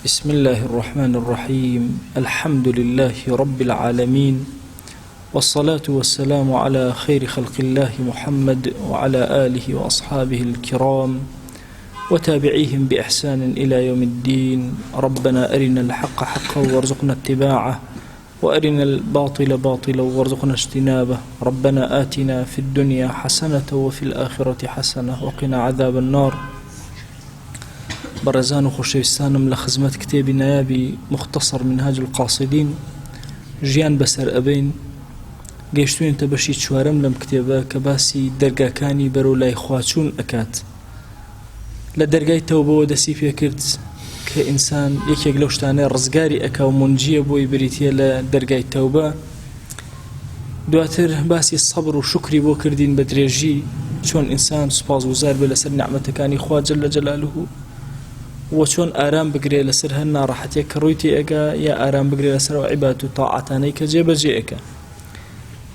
بسم الله الرحمن الرحيم. الحمد لله رب العالمين، والصلاة والسلام على خير خلق الله محمد وعلى آله وأصحابه الكرام وتابعيهم بإحسان إلى يوم الدين. ربنا أرنا الحق حقا وارزقنا اتباعه، وأرنا الباطل باطلا وارزقنا اجتنابه. ربنا آتنا في الدنيا حسنة وفي الآخرة حسنة وقنا عذاب النار. برزان وخشيستانم لخزمت كتاب نيابي مختصر منهاج القاصدين جيان بسر أبين قيشتوين تبشي شوارم لم كتابا كباسي درقا كاني برو لاي خواتشون أكات لدرقاي توبة ودسي فيها كرت كإنسان يكي قلوشتاني رزقاري أكا ومنجية بوي بريتيا لدرقاي توبة دواتر باسي الصبر وشكري بو كردين بدريجي شون إنسان سباز وزار بلسر نعمتكاني خواه جل جلاله وشون آرام بقري لسر هالنا راحتي كرويتي أكا يا آرام بقري لسر وعبادة طاعتاني كجيب جيئك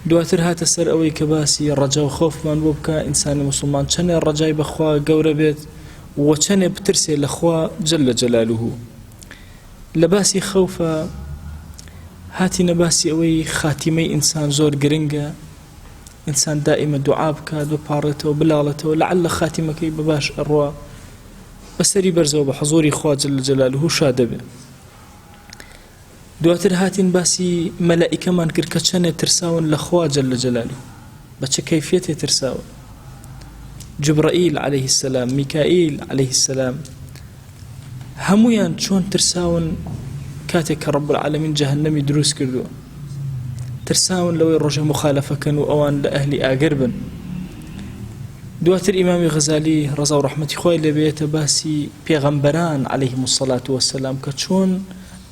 دواتر هات السر أوي كباسي الرجاء وخوف من بوبكا إنسان مسلمان چنه الرجاء بخوا قورة بيت وچنه بترسي لخوا جل جلاله لباسي خوفا هاتي نباسي أوي خاتمي إنسان زور قرنقا إنسان دائما دعابك ببارته وبلالته لعل خاتمك بباش الروا بسري برزو بحضوري خوا جل جلاله شادبه دواتر هاتين باسي ملائكة من كركتشنة ترساون لخوا جل جلاله بچه كيفيته ترساون جبرائيل عليه السلام ميكائيل عليه السلام همويان چون ترساون كاتك رب العالمين جهنمي دروس كردو ترساون لو الرجاء مخالفة كانوا أوان لأهل آقربن دواتر إمام غزالي رضا ورحمة خوي لبيت باسي بيغمبران عليهم الصلاة والسلام كتشون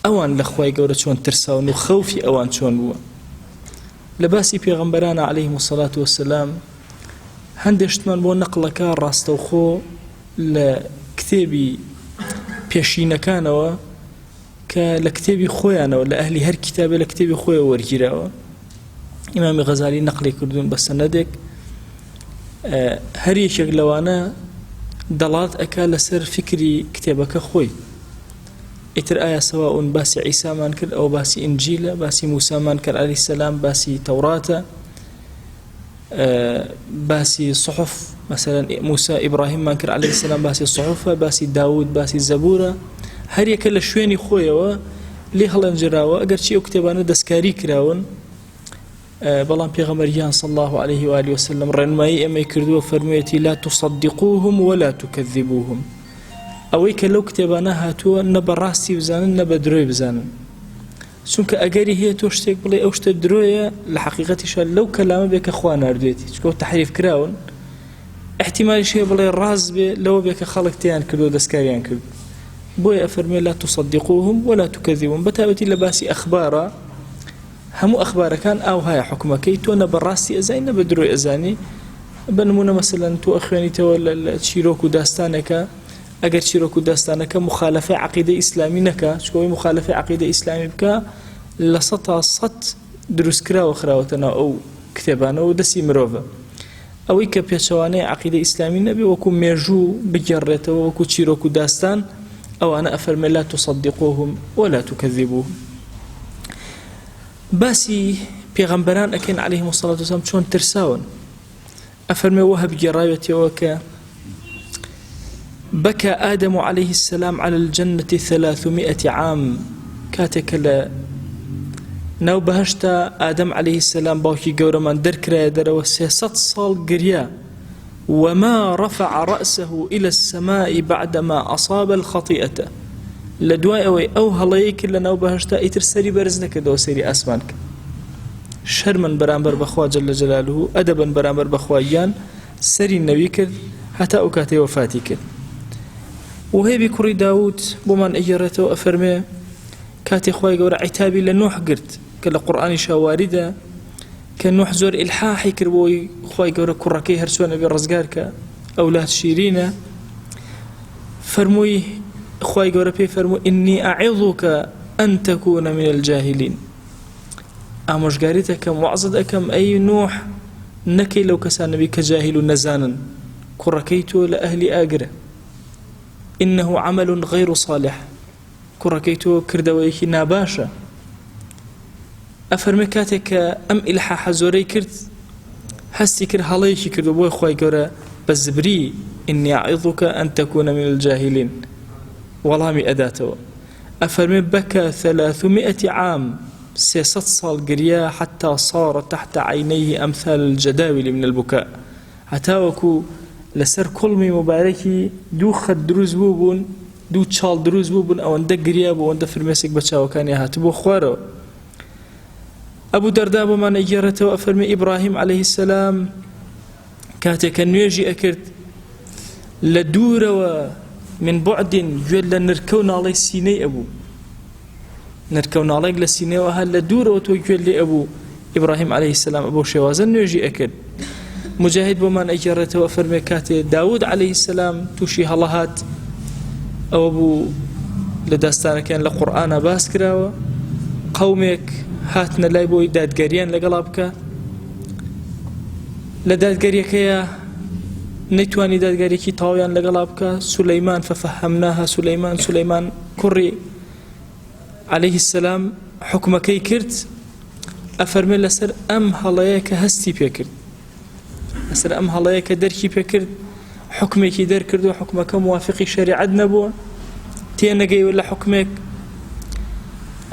أوان لخواي قورة شون ترساون وخوفي أوان شون بوا لباسي بيغمبران عليهم الصلاة والسلام هندشتمان بو نقل كار راستوخو لكتابي بيشينا كانوا لكتابي خويانا لأهلي هر كتابي لكتابي خويا ورجراوا إمام غزالي نقلي كردون بس ندك هر یەکێک لەوانە دەڵات ئەکا لەسەر فکری کتێبەکە خۆی ئیتر ئایا سەواون باسی عیسامان کرد ئەو باسی ئینجیلە باسی موسامان کرد عەلەیهی سەلام باسی تەوراتە باسی صحف مثلا موسا ئیبراهیممان کرد عەلەیهی سەلام باسی صحفە باسی داود باسی زەبورە هەر یەکە لە شوێنی خۆیەوە لێ هەڵەنجراوە ئەگەرچی ئەو کتێبانە دەستکاری کراون بلان پیغمبریان صلى الله عليه وآله وسلم رنمائي أما يكردوا فرميتي لا تصدقوهم ولا تكذبوهم أويك لو كتبانا هاتوا نبا راستي بزانن نبا دروي بزانن سنك أقاري هي توشتك بلي أوشت دروية لحقيقتي لو كلامه بيك أخوانا أردويتي شكو تحريف كراون احتمال شيء بلي الراز بي لو بيك خلق تيان كردو دسكاريان كردو بوي أفرمي لا تصدقوهم ولا تكذبوهم بتابتي لباسي أخبارا همو أخبار كان أو هاي حكمكي تونا براستي أزاين بدرو أزاني بنمونا مثلا تو أخواني تو تشيروكو داستانك أجر تشيروكو داستانك مخالفة عقيدة إسلامي نكا شكوي مخالفة عقيدة إسلامي بكا لسطا صت دروس كرا وخراوتنا أو كتابانا ودسي مروفا أو إيكا بيشواني عقيدة إسلامي نبي وكو ميرجو بجرته وكو تشيروكو داستان أو أنا أفرمي لا تصدقوهم ولا تكذبوهم باسي پیغمبران أكين عليهم الصلاة والسلام شون ترساون أفرمي وهب جرايتي وكا بكى آدم عليه السلام على الجنة 300 عام كاتك لا ناو بهشتا آدم عليه السلام باوكي قورا من دركرا دروا 600 صال قريا وما رفع رأسه إلى السماء بعدما أصاب الخطيئة لدواء أو هلايك اللي ناو بهشتا إيتر سري برزنك دو سري أسمانك شرما برامبر بخوا جل جلاله أدبا برامبر بخوايان سري النبي كذ حتى أكاتي وفاتي كذ وهي بكري داود بمن أجرته أفرمي كاتي خواي قورا عتابي لنوح قرت كلا قرآن شواردة كان نوح زور إلحاحي كربوي خواي قورا كراكي هرسوانا بالرزقارك أولاد شيرين فرموي خواي قورا بي فرمو إني أعظك أن تكون من الجاهلين أمش قاريتك معظدكم أي نوح نكي لو كسان نبي كجاهل نزانا كركيتو لأهل آقرة إنه عمل غير صالح کوڕەکەی تۆ کردەوەیەکی ناباشە ئەفەرمێ کاتێک کە ئەم ئیلحاحە زۆرەی کرد هەستی کرد هەڵەیەکی کردو بۆی خۆی گەورە بە زبری ئینی ئەعیظوکە ئەن تەکونە من الجاهلین وەڵامی ئەداتەوە ئەفەرمێ بەکە 300 عام 300 ساڵ گریا حتى صار تحت عينيه أمثال الجداول من البكاء هتاوكو لسر كلمي مباركي دو خد دروز بوبون دو تشال دروز بوبون أو أنده قريا بو أنده فرمسك بچاو كان يهاتبو خوارو أبو درداء بما نجارته وأفرمي إبراهيم عليه السلام كاتك نيجي أكرت لدور من بعد جل نركون على السيني أبو نركون عليك لسيني وهل لدور وتوجل لأبو إبراهيم عليه السلام أبو شوازن نيجي أكد مجاهد بما نجارته وأفرمي كاتي داود عليه السلام توشي هلهات أو أبو لداستانا كان لقرآن باسكراوة قومك هاتنا لايبوي دادگاريان لقلابك لدادگاريك يا نتواني دادگاريكي طاويان لقلابك سليمان ففهمناها سليمان كري عليه السلام حكمكي كرت أفرمي لسر أم هلايك هستي بيكرت لسر أم هلايك دركي بيكرت حكمك در كرت وحكمك موافقي شريعة نبوة تينقي ولا حكمك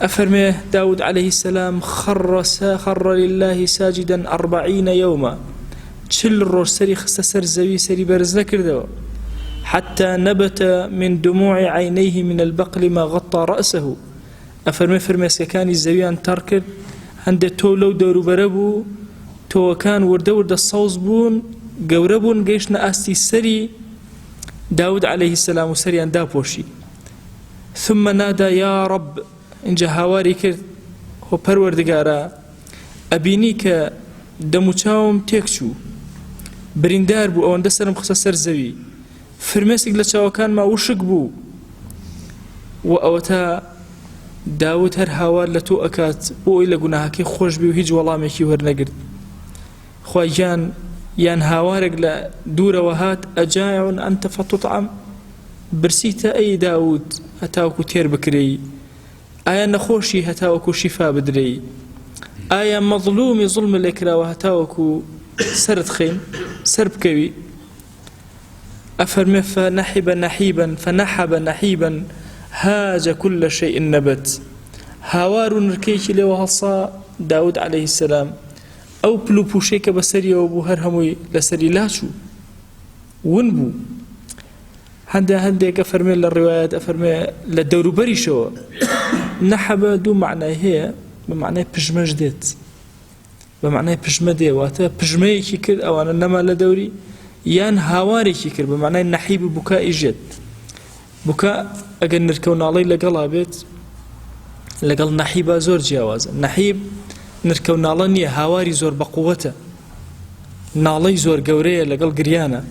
أفرمي داود عليه السلام خر لله ساجدا 40 يوما تشل الروش سري خستسر زوي سري برز كردو حتى نبت من دموع عينيه من البقل ما غطى رأسه أفرمي سكاني الزويان تركد عند تولو دورو بربو تو كان ورد الصوص بون قوربون قيشنا أستي سري داود عليه السلام سري أن دابوشي ثم نادى يا رب إنجا هواري كرد هو پروردگارا أبينيك دموچاوم تيكشو بريندار بو أو اندسرم خصا سر زوي فرميسك لچاو كان ما وشك بو وأوتا داود هر هاوار لتو أكات بو إلا قناهاكي خوش بي وهيج والاميكي وهر نقرد خواجان يان هاوارك لدور وهات أجائع أنت فتطعم برسيتا أي داود هتاوكو تير بكري آيا نخوشي هتاوكو شفا بدري آيا مظلومي ظلم الإكرا وهتاوكو سرد خيم سرب كوي أفرمي فنحب نحيبا هاج كل شيء نبت هاوار نركيك لوهصا داود عليه السلام أو بلو بوشيك بسري وبو هرهموي لسري لاشو ونبو هنديك أفرمي للروايات أفرمي للدور بريشو نحب دو معنى هي بمعنى بجمج ديت بمعنى بجمدي واتا بجمي كيكر أو أنا نما لدوري يان هاواري كيكر بمعنى نحيب بكاء جد بكاء أجل نركون علي لقلا بيت لقل نحيب زور جوازا نحيب نركون على هاواري زور بقوته نالي زور قوريه لقل قريانا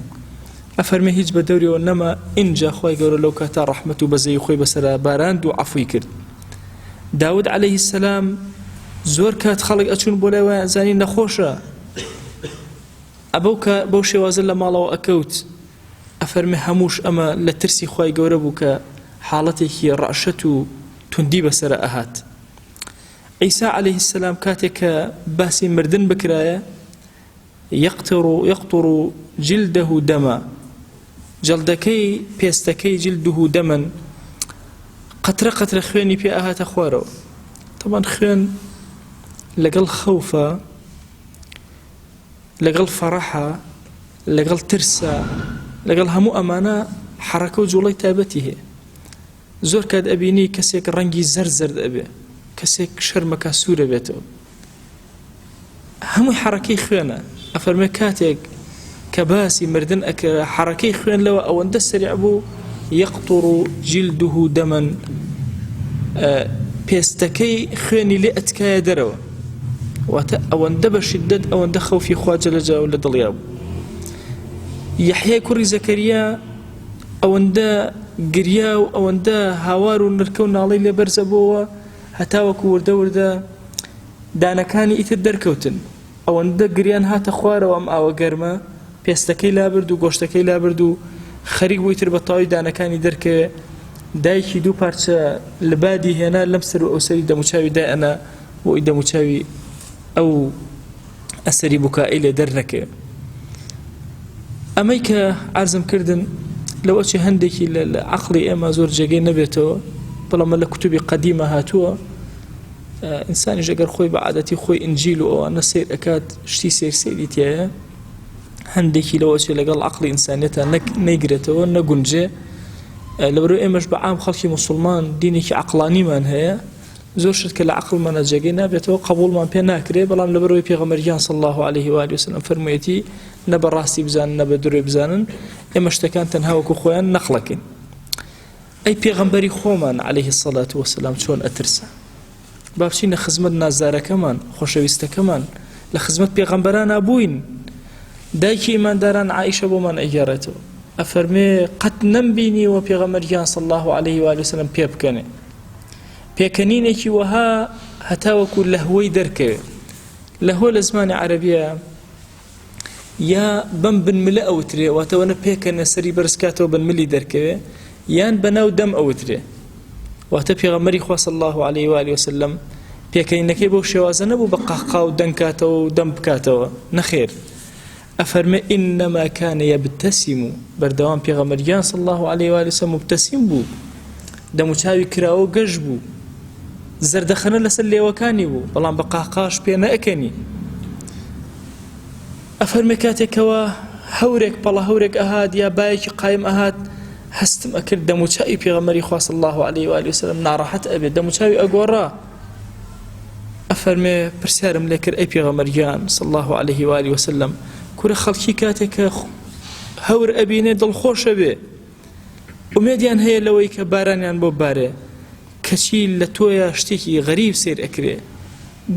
أفرمي هيج بدوري وإنما إنجا خوي قورو لو كاتا رحمته بزي خوي بسرا باراند وعفوي كرد داود عليه السلام زور كات خلق أتشون بولا زاني نخوشا أبوك بوشي وازل لما الله أكوت أفرمي هموش أما لترسي خوي قوربوك حالتك رأشته تندي بسرا أهات عيسى عليه السلام كاتك باسي مردن بكرايا يقطر جلده دما جلدكي بيستكي جلده دما قطرة خويني بي أهات أخوارو طبعا خوين لقل خوفا لقل فرحة لقل ترسى لقل همو أمانة حركة وجولي تابته زور كاد أبيني كسيك رنجي زرزر أبي كسيك شرمكا سورة بيتو همو حركي خوينة أفرمي كاتك كباسي مردن حركي خوين لو أو اندسر يعبو يقطر جلده دما بيستكي خويني لأتكايا دروا أو اندب شدد أو اندخو في خواجة لجا ولا ضلياب يحيى كوري زكريا أو اندا قرياو أو اندا هاوارو نركون علي لبرزبوا هتاوكو وردا دانا كاني إتر دركوتن أو اندا قريان هاتا خوارو أم أو قرما بيستكي لابردو قوشتكي لابردو خريق ويتر بطاوي دانا كاني درك دایکی دوو پارچە لە بادی هێنا لەم سەر و ئەو سەری دەموچاوی دایەنا بۆی دەموچاوی ئەو ئەسەری بووکایی لێ دەرنەکەوێ. ئەمەی کە عەرزم کردن لەوە چی هەندێکی لە عەقڵی ئێمە زۆر جێگەی نەبێتەوە، بەڵام لە کوتوبی قەدیمە هاتووە. ئینسانیش ئەگەر خۆی بە عادەتی خۆی ئینجیل و ئەوانە سیر ئەکات شتی سێری تایە، هەندێکی لەوە چی لەگەڵ عەقڵی ئینسانیەتە نەیگرێتەوە نەگونجێ. لەبەرەوەی ئێمەش بە عام خەڵکی موسڵمان دینێکی عەقڵانیمان هەیە، زۆر شت کە لە عەقڵمانە جێگەی نابێتەوە قبوڵمان پێ ناکرێ، بەڵام لەبەرەوەی پێغەمبەریان صلی الله عليه و آله وسلم فەرموویەتی نە بەڕاستی بزانن نە بە درۆی بزانن، ئێمە شتەکان تەنها وەکو خۆیان نەخڵەکەین. ئەی پێغەمبەری خۆمان عليه الصلاة والسلام چۆن ئەترسە؟ با بچینە خزمەت نازدارەکەمان خۆشەویستەکەمان، لە خزمەت پێغەمبەران بووین. دایکی ئیمانداران عائیشە بۆمان ئەگەڕێتەوە، ئەفەرمێ قەت نەمبینیوە پێغەمبەریان صلی الله عليه و آله وسلم پێ بکەنێ پێکەنینێکی وەها هەتا وەکو لەهوەی دەرکەوێ. لەهوە لە زمانی عەرەبیە یا بەم بنملە ئەوترێ، واتەوەنە پێکەنە سەری بەرزکاتەوە بنملی دەرکەوێ، یان بەناو دەم ئەوترێ. واتە پێغەمبەری خوا صلی الله عليه و آله وسلم پێکەنینەکەی بەو شێوازە نەبوو بە قەحقا و دەنکاتەوە و دەم بکاتەوە، نەخێر. ئەفەرمێ ئینەما کانە یەبتەسیم، بەردەوام پێغەمبەریان صلی الله عليه و آله وسلم مبتەسیم بوو، دەموچاوی کراوە گەشت بوو، زەردەخەنە لەسەر لێوەکانی بوو، بەڵام بە قاقاش پێ نەئەکەنی. ئەفەرمێ کاتێکەوە هەورێک پەڵە هەورێک ئەهات یا بایەکی قایم ئەهات، هەستم ئەکرد دەموچاوی پێغەمبەری خوا صلی الله عليه و آله وسلم ناڕەحەت ئەبێت، دەموچاوی ئەگۆڕا. ئەفەرمێ پرسیارم لێ کرد ئەی پێغەمبەریان صلی الله عليه و آله وسلم، کورە خەڵکی کاتێکە هەور ئەبینێ دڵخۆشە بێ، ئومێدیان هەیە لەوەی کە بارانیان بۆ بارێ، کەچی لە تۆیە شتێکی غەریب سیر ئەکرێ،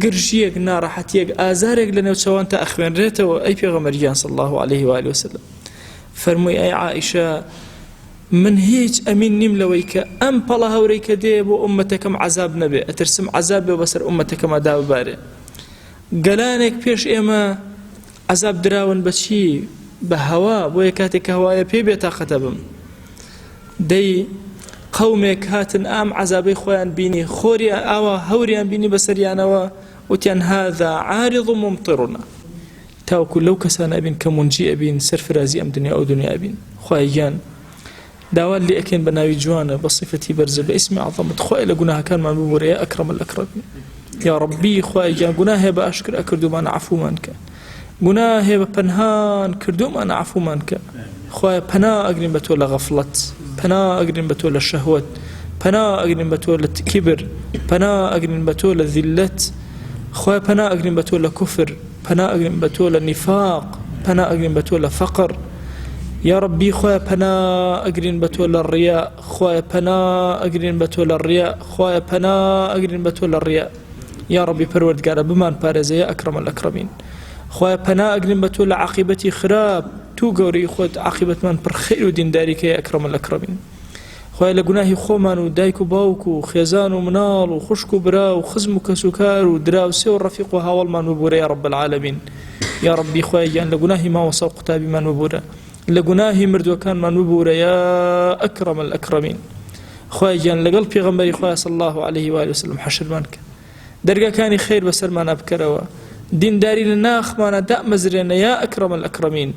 گرژیەک ناڕەحەتیەک ئازارێک لە نێوچەوان تا ئەخوێنرێتەوە. ئەی پێغەمبەریان صلی الله عليه و آله وسلم فەرمووی ئەی عائیشە من هیچ ئەمین نیم لەوەی کە ئەم پەڵە هەورەی کە دێ بۆ ئومەتەکەم عەزاب نەبێ، ئەترسم عەزاب بێ بەسەر ئومەتەکەمەدا ببارێ. گەلانێک پێش ئێمە عەزاب دراون بەچی؟ بە هەوا، بۆیە کاتێک کە هەوایە پێ بێ تاقەتە بم. دەی قەومێک هاتن ئام عەزابەی خۆیان بینی، خۆری ئاوا هەوریان بینی بەسەریانەوە، وتیان هذا عارض ممطرنا، تاوەکو لەو کەسانە ئەبین کە مونجی ئەبین، سەرفرازی ئەم دنیا ئەو دنیا ئەبین. خوای گیان داوات لێ ئەکەین بە ناوی جوانە بە صیفەتی بەرزە بە ئیسمی عەظەمت، خوای لە گوناهەکانمان ببوورە یا ئەکرەم الئەکرەمین. یا ڕەبی خوای گیان گوناه هەیە بە ئاشکرا کردومان عەفومان کە، گوناه هەیە بە پەنهان کردومان عەفومان کە. خوای پەنا ئەگرین بە تۆ لە غەفڵەت، پەنا ئەگرین بە تۆ لە شەهوەت، پەنا ئەگرین بە تۆ لە کیبر، پەنا ئەگرین بە تۆ لە ذیلەت، خوای پەنا ئەگرین بە تۆ لە کوفر، پەنا ئەگرین بە تۆ لە نیفاق، پەنا ئەگرین بە تۆ لە فەقر. یا ڕەبی خوای پەنا ئەگرین بە تۆ لە ڕیا، خوای پەنا ئەگرین بە تۆ لە ڕیا، خوای پەنا ئەگرین بە تۆ لە ڕیا. یا ڕەبی پەروەردگارە بمان پارێزە یا ئەکرەم الئەکرەمین. خوای پەنا ئەگرین بە تۆ لە عاقبەتی خراپ، تو گەورەی خۆت عاقبەتمان پڕ خەیر و دینداری کە یا ئەکرەم الئەکرەمین. خوای لە گوناهی خۆمان و دایک و باوک و خێزان و مناڵ و خوشک و برا و خزم و کەس و کار و دراوسێ و ڕەفیق و هاوڵمان ببوورە یا رب العالمین. یا ڕەبی خوای گیان لە گوناهی مامۆستا و قوتابیمان ببوورە، لە گوناهی مردوەکانمان ببوورە یا ئەکرەم الئەکرەمین. خوای گیان لەگەڵ پێغەمبەری خوای صلی الله عليه و آله وسلم حەشرمان کە، دەرگاکانی خەیر بەسەرمانە بکەرەوە، دینداری لە ناخمانە دامەزرێنە یا ئەکرەم الئەکرەمین.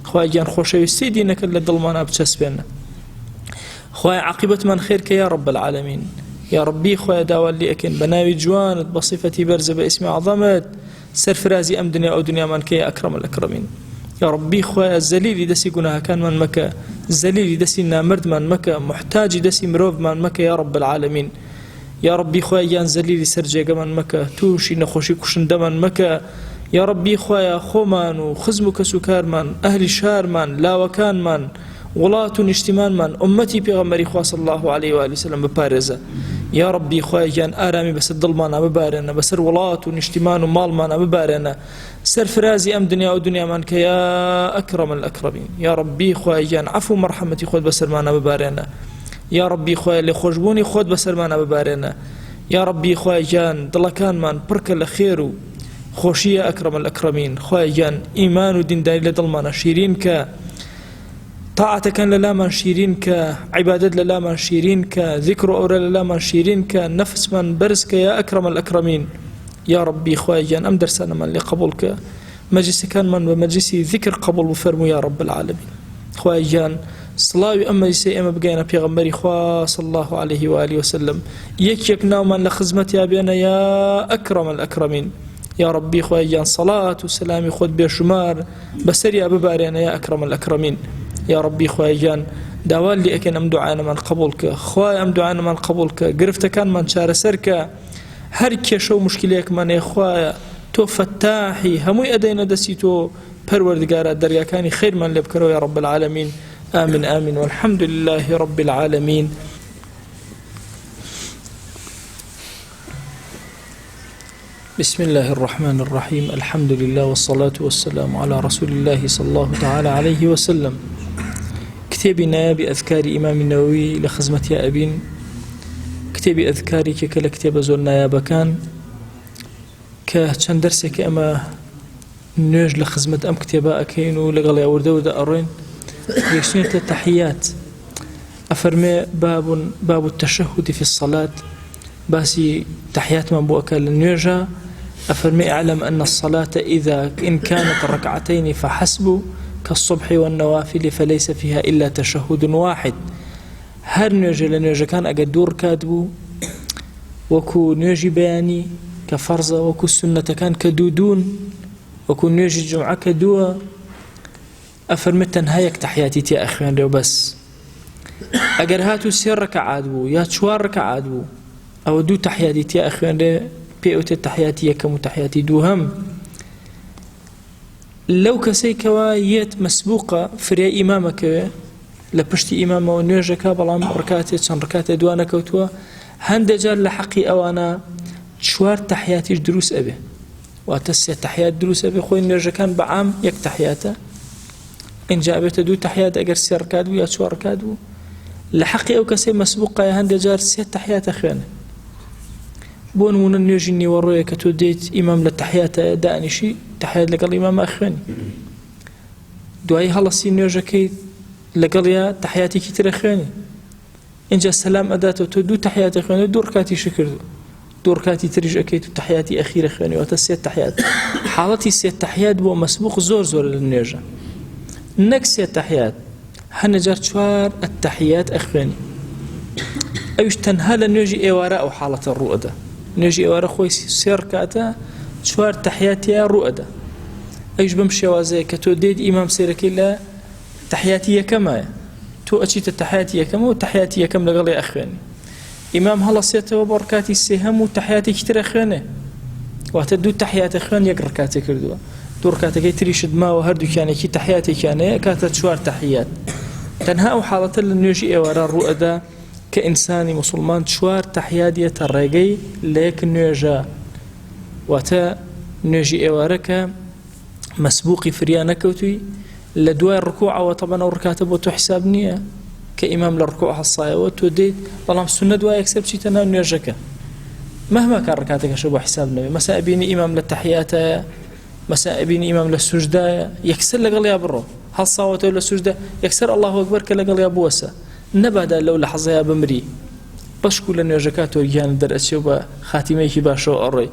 خوای گیان خۆشەویستی دینەکەت لە دڵمانە بچەسپێنە، خوای عاقبەتمان خێر کە یا رب العالمین. یا ڕەبی خوای داوات لێ ئەکەین بە ناوی جوانت بە صیفەتی بەرزە بە ئیسمی عەظەمت، سەرفرازی ئەم دنیا ئەو دنیامان کە یا ئەکرەم الئەکرەمین. یا ڕەبی خوای زەلیلی دەستی گوناهەکانمان مەکە، زەلیلی دەستی نامردمان مەکە، محتاجی دەستی مرۆڤمان مەکە یا رب العالمین. یا ڕەبی خوای گیان زەلیلی سەر جێگەمان مەکە، تووشی نەخۆشی کوشندەمان مەکە. یا ڕەبی خوایە خۆمان و خزم و کەس و کارمان، ئەهلی شارمان، لاوەکانمان، وڵات و نیشتیمانمان، ئومەتی پێغەمبەری خوا صلی الله عليه و آله وسلم بپارێزە. یا ڕەبی خوای گیان ئارامی بەسەر دڵمانە ببارێنە، بەسەر وڵات و نیشتیمان و ماڵمانە ببارێنە، سەرفرازی ئەم دنیا و دنیامان کە یا ئەکرەم الئەکرەمین. یا ڕەبی خوای گیان عەفو و مەرحەمەتی خۆت بەسەرمانە ببارێنە، یا ڕەبی خوای لێخۆشبوونی خۆت بەسەرمانە ببارێنە. یا ڕەبی خوای گیان دڵەکانمان پڕکە لە خێر و خۆشیە ئەکرەم الئەکرەمین. خوای گیان ئیمان و دینداری لە دڵمانە شیرین کە، طاعتك للا من شيرين كعبادة للا من شيرين كذكر أورا للا من شيرين كنفس من برزك يا أكرم الأكرمين يا ربي خواجان أم درسنا من لقبولك مجلس كان من ومجلسي ذكر قبول وفرمو يا رب العالمين خواجان صلاة أما يسي أما بقينا بيغمبري خوا صلى الله عليه وآله وسلم يك نوما لخزمتي أبينا يا أكرم الأكرمين يا ربي خواجان صلاة وسلامي خود بشمار بسري أببارينا يا أكرم الأكرمين يا ربي خواجان داوال لي أكن أم دعانا من قبولك خواي أم دعانا من قبولك قرفت كان من شار سرك هر كيشو مشكليك من يا خوايا تو فتاحي هموي أدينا دسيتو پروردگار دريا كاني خير من لبكرو يا رب العالمين آمين آمين والحمد لله رب العالمين. بسم الله الرحمن الرحيم الحمد لله والصلاة والسلام على رسول الله صلى الله تعالى عليه وسلم. كتابنا بأذكار إمام النووي لخزمة يا أبين كتاب أذكاري كلا كتاب زورنا يا بكان كان درسك أما نوج لخزمة أم كتابا أكين ولقال يا وردا أرين يكسون التحيات أفرمي باب التشهد في الصلاة باسي تحيات من بوكا للنيوجا أفرمي أعلم أن الصلاة إذا إن كانت ركعتين فحسب كالصبح والنوافل فليس فيها إلا تشهد واحد. هر نيوجا لنيوجا كان أقدور كادبو وكو نيوجي بياني كفرزة وكو السنة كان كدودون وكو نيوجي الجمعة كدوا أفرمي تنهايك تحياتي تي أخوان لو بس أجر هاتو سير ركعات بو يا شوار ركعات بو أو دو تحياتي تي أخوان لو بيئوت التحياتي يكمو تحياتي دوهم لو كسيكوا يت مسبوقة فريا إمامك لبشتي إمامه ونيوجك بلام ركعتي شن ركعتي دوانا كوتوا هندجال لحقي أوانا شوار تحياتي دروس أبي واتسيا تحيات دروس أبي خوي نيوجكان بعام يك تحياته إن جابت دو تحيات أجر سير ركعات ويا شوار ركعات لحقي أو كسي مسبوقة يا هندجال سيا تحيات أخوانه بون من النيوجيني وروي كتوديت إمام للتحيات داني شيء تحيات لقال إمام أخواني دعاي هلسي نيوجكي لقال يا تحياتي كتير أخواني إن جاء السلام أداته تدو تحيات أخواني دو ركعتي شكر دو ركعتي تريج أكيد تحياتي أخير أخواني وتسيت تحيات حالتي سيت تحيات بو مسبوق زور للنيوجا نكسي التحيات هنجار شوار التحيات أخواني أيش تنهى لنيوجي إيوارا أو حالة الرؤدة نيوجي إيوارا خوي سير كاتا شوار تحياتي يا رؤدة أيش بمشي وازي كتو ديد إمام سيركي لا تحياتي كما تو أشيت التحياتي كما وتحياتي كم لقال أخواني إمام هلا سيته وبركاتي السهم وتحياتي كتير أخواني وتدو تحيات أخواني يقرأ كاتي كردوا دور كاتي تريشد ما وهردو كان كي تحياتي كان كاتت شوار تحيات تنهى حالة النيوجي إيوارا الرؤدة كإنساني مسلمان شوار تحياتي ترقي ليك نيوجا وتا نيوجي إيوارك مسبوقي فريانك وتوي لدواء الركوع وطبعا الركاتب وتحساب نية كإمام للركوع الصاية وتوديت والله السنة دواء يكسب شيء تنام نيوجك مهما كان ركاتك شبه حساب نبي مساء بيني إمام للتحيات مساء بيني إمام للسجدة يكسر لقل يا برو هالصاوة ولا السجدة يكسر الله أكبر كلقل يا بوسة نبدا لو لحظة يا بمري بشكو لنيوجكات ورجان درسي وبا خاتميكي باشو أري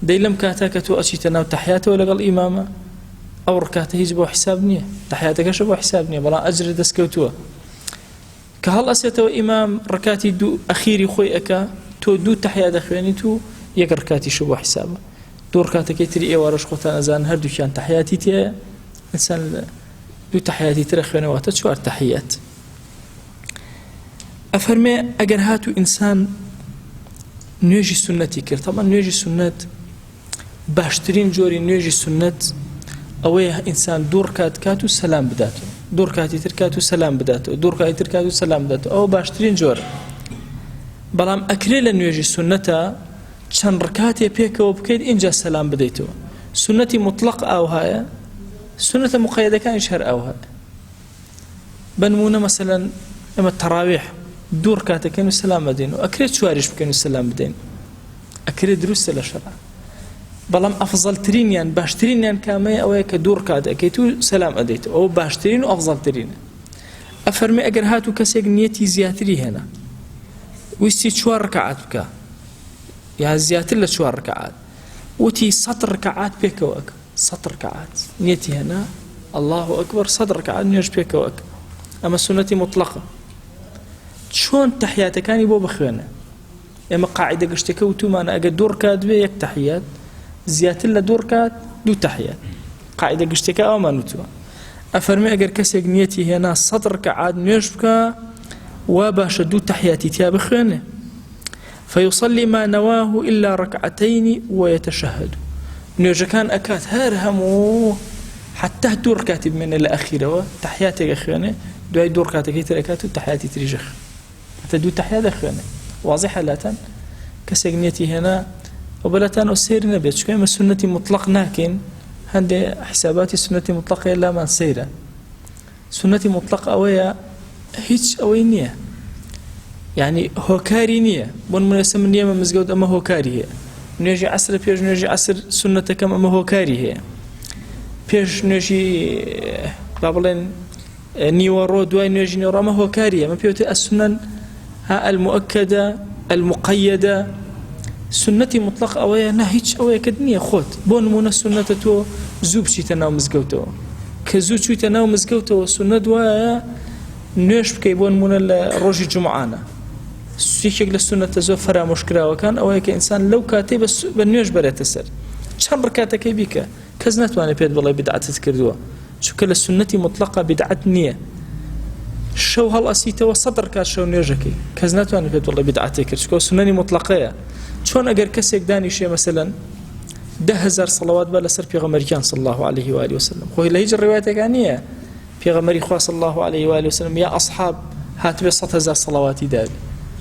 دي لم كاتاك تو أشي تنام تحياته ولقل إمامه أو ركاته يجبو حساب نية تحياتك شبو حساب نية بلا أجر دسكوتوا كهل أسيته إمام ركاتي دو أخيري خوي أكا تو دو تحيات أخواني تو يك ركاتي شبو حسابه دو ركاتك يتري إيه ورش خوتان أزان هردو كان تحياتي تيه إنسان دو تحياتي ترخواني واتت شوار تحيات أفرمي أجر هاتو إنسان نيجي سنتي كر طبعا نيجي سنة باشترين جوري نيجي سنة أويه إنسان دور كاتو سلام بداته دور كاتي تركاتو سلام بداته دور كاتي تركاتو سلام بداته أو باشترين جور بلام أكريل نيجي سنة شن ركاتي بيك وبكيد إنجا سلام بديته سنتي مطلق أو هاي سنة مقيدة كان شهر أو هاي بنمونا مثلا إما التراويح دور كاتا كانوا السلام بدين وأكريد شوارش بكانوا السلام بدين أكريد دروس للشرع بلام أفضل ترين يعني باشترين يعني كامية أو كدور كاتا كيتو سلام أديته أو باشترين وأفضل ترين ئەفەرمێ ئەگەر هاتوو کەسێک نیەتی زیاتری هێنا ویستی 4 ڕکعات بکە یا زیاتر لە 4 ڕکعات وتی 100 ڕکعات پێکەوە ئەکە 100 ڕکعات نیەتی هێنا الله ئەکبەر 100 ڕکعات نوێژ پێکەوە ئەکە ئەمە سونەتی مطلقە چۆن تەحیاتەکانی بۆ بخوێنە ئێمە قاعدە گشتەکە وتومانە ئەگەر 2 ڕکات بێ 1 تەحیات زیاتر لە 2 ڕکات 2 تەحیات قاعدە گشتەکە ئەومان وتووە ئەفەرمێ ئەگەر کەسێک نیەتی هێنا 100 ڕکعات نوێژ بکە وا باشە 2 تەحیاتی تیا بخوێنێ فيصلي ما نواه إلا ركعتين ويتشهد نوێژەکان ئەکات هەر هەموو حتى 2 ڕکاتی بمێنێ لە ئەخیرەوە تەحیاتێک ئەخوێنێ دوای 2 ڕکاتەکەی تر ئەکات و تەحیاتی تریش حتى 2 تەحیات ئەخوێنێ واضحە لاتەن کەسێک نیەتی هێنا و بەلاتان ئەو سیر نەبێت چکە ئێمە سونەتی مطلق ناکەین هەندێ حساباتی سنەتی مطلقەیە لامان سەیرە سنەتی مطلق ئەوەیە هیچ ئەوەی نییە یعنی هۆکاری نییە بۆ نمونە من نیەمە مزگەوت ئەمە هۆکاری هەیە نوێژی عەسرە پێش نوێژی عەسر سنەتەکەم ئەمە هۆکاری هەیە پێش نوێژی با بڵێن نیوەڕۆ دوای نوێژی نیوەڕۆ ئەمە هۆکاری ئەمە پێوتێ ئەسنەن المؤکدە المقەیدە سنەتی مطلق ئەوەیە نا هیچ ئەوەیەکت نییە خۆت بۆ نمونە سنەتە تۆ زوو بچیتە ناو مزگەوتەوە کە زوو چوویتە ناو مزگەوتەوە سنەت وایە نوێژ بکەی بۆ نمونە لە ڕۆژی جومعانە یەکێک لە سنەتە زۆر فرامۆشکراوەکان ئەوەیە کە ئینسان لەو کاتەی بە نوێژ بەرێتە سەر چەند ڕکاتەکەی بیکە کەس ناتوانێت پێت بڵێ بدعەتت کردووە چونکە لە سنەتی مطلقە بدعەت نییە شەو هەڵئەسیتەوە 100 ڕکات شەو نوێژەکەی کەس ناتوانێت پێت بڵێ بدعەتێک کرد چونکە سنەتی مطلقەیە چۆن ئەگەر کەسێک دانیشێ مەسەلەن 10,000 سەڵەوات بە لەسەر پێغەمبەریان صلی الله عليه و آله وسلم خۆی لە هیچ ڕێواتێکان نییە پێغەمبەری خوا صلی الله عليه و آله وسلم یا ئەصحاب هاتبێ 100,000 سەڵەواتی داد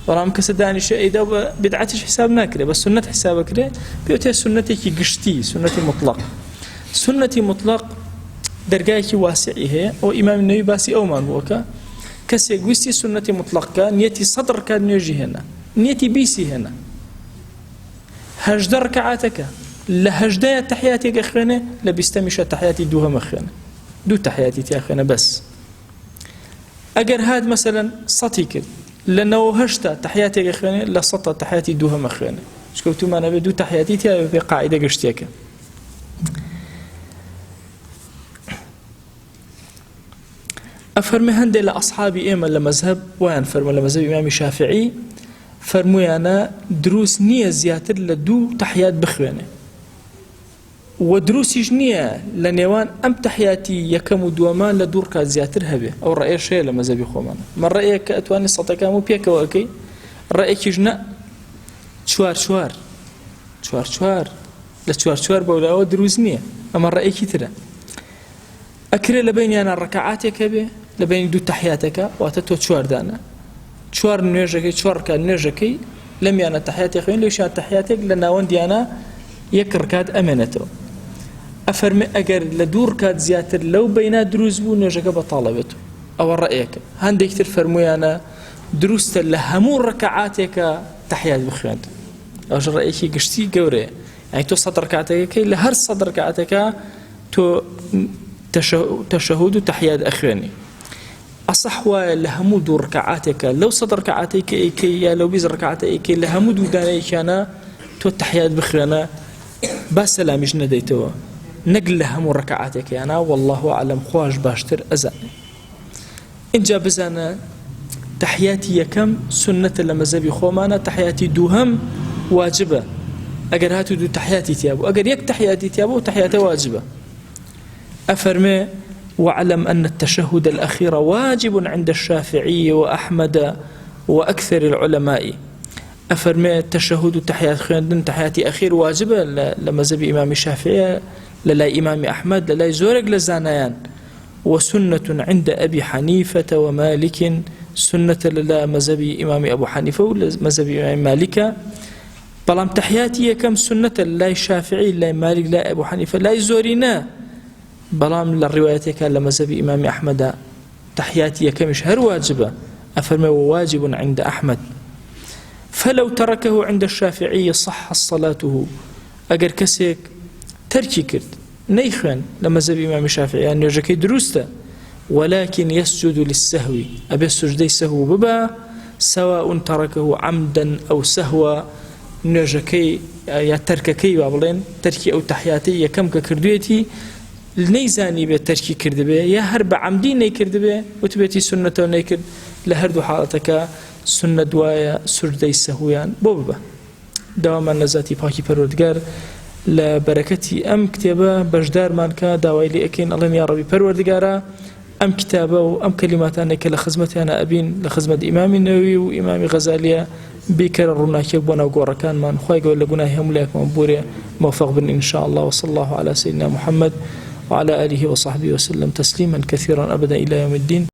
بەڵام کەسە دانیشێ ئەیدا بە بدعەتیش حساب ناکرێ بە سنەت حسابەکرێ پێوتێ سنەتێکی گشتی سنەتی مطلق سنەتی مطلق دەرگایەکی واسعی هەیە ئەو ئیمامی نەووی باسی ئەومان بووەکە کەسێک ویستی سنەتی مطلقکە نیەتی 100 ڕکات نوێژی هێنا نیەتی 20 هێنا 18 ڕکعاتەکە لە 18 تەحیاتێک ئەخوێنێ لە 20میشە تەحیاتی دووهەم ئەخوێنە 2 تەحیاتی تیا خوێنە بەس ئەگەر هات مەسەلەن 100 کرد لە 98 تەحیاتێک ئەخوێنێ لە 100 تەحیاتی دووهەم ئەخوێنە چکەوتومانە بێ 2 تەحیاتی تیا بێ قاعدە گشتێکە ئەفەرمێ هەندێک لە ئەصحابی ئێمە لە مەذهب وایان فەرمووە لە مەذهبی ئیمامی شافعی فەرموویانە دروست نییە زیاتر لە 2 تەحیات بخوێنێ و دروستیش نییە لە نێوان ئەم تەحیاتی یەکەم و دووەمان لە 2 ڕکات زیاتر هەبێ ئەو ڕەئیش هەیە لە مەذهبی خۆمانە من ڕەئیەک کە ئەتوانی سەدەکەم و پێکەوە ئەکەی ڕەئیەکیش نە 4 لە 4 بەولاوە دروست نییە ئەمە ڕەئیەکی ترە ئەکرێ لە بینیانە ڕەکعاتێکە بێ لە بینی 2 تەحیاتەکە واتە تۆ 4 دانە 4 نوێژەکەی 4 ڕکات نوێژەکەی لەمیانە تەحیاتی خوێن لەویشان تەحیاتێک لە ناوەندیانە 1 ڕکات ئەمێنێتەوە ئەفەرمێ ئەگەر لە 2 ڕکات زیاتر لەو بەینا دروست بوو نوێژەکە بەتاڵە بێت ئەوە ڕەئیەکە هەندێک تر فەرموویانە دروستە لە هەموو ڕەکعاتێکە تەحیات بخوێنێت ئەوش ڕەئیەکی گشتی گەورەیە یعنی تۆ 100 ڕکعاتەکەی لە هەر 100 ڕکعاتەکە تۆ تەشەهود و تەحیات ئەخوێنی ئەصح وایە لە هەموو 2 ڕکعاتێکە لەو 100 ڕکعاتێک کە ئەیکەی یا لەو 20 ڕکعاتە ئەیکەی لە هەموو 2 دانەیەکیانە تۆ تەحیات بخوێنە با سەلامیش نەدەیتەوە نەک لە هەموو ڕکعاتێکیانە والله ئەعلەم خوش باشتر ئەزانێ اینجا بزانە تەحیاتی یەکەم سنەتە لە مەذهبی خۆمانە تەحیاتی دووهەم واجبە ئەگەر هاتوو 2 تەحیاتی تیا بوو ئەگەر 1 تەحیاتی تیا بوو تەحیاتە واجبە أفرمي واعلم أن التشهد الأخير واجب عند الشافعي وأحمد وأكثر العلماء أفرمي التشهد تحيات خيندن تحياتي أخير واجبة لمذهب إمام الشافعي للا إمام أحمد للا زورق لزانيان وسنة عند أبي حنيفة ومالك سنة للا مذهب إمام أبو حنيفة ومذهب إمام مالك بلام تحياتي كم سنة لا الشافعي لا مالك لا أبو حنيفة لا زورنا بلام للروايتك لمذهب إمام أحمد تحياتي كمش هر واجبة أفرمي واجب عند أحمد فلو تركه عند الشافعي صح صلاته أجر كسيك تركي كرد نيخن لمذهب إمام الشافعي أن يرجكي دروسته ولكن يسجد للسهو أبي السجدي سهو ببا سواء تركه عمدا أو سهوا نوجكي يا ترككي بابلين تركي أو تحياتي كم كردويتي نيزاني بتركي كردبه يا هرب عمدي نيكردبه وتبيتي سنة نيكرد لهردو حالتك سنة دوايا سجدي سهويان بوبا دواما نزاتي باكي پروردگار لبركتي أم كتابة بجدار مانكا داوي لي أكين الله يا ربي پروردگارا أم كتابة وأم كلماتنا كلخزمتي أنا أبين لخزمة إمام النووي وإمام غزالية بكر الرناكي بنا وقورا كان من خوي قول لقناه هم لك مبوري موفق بن إن شاء الله وصلى الله على سيدنا محمد وعلى آله وصحبه وسلم تسليما كثيرا أبدا إلى يوم الدين.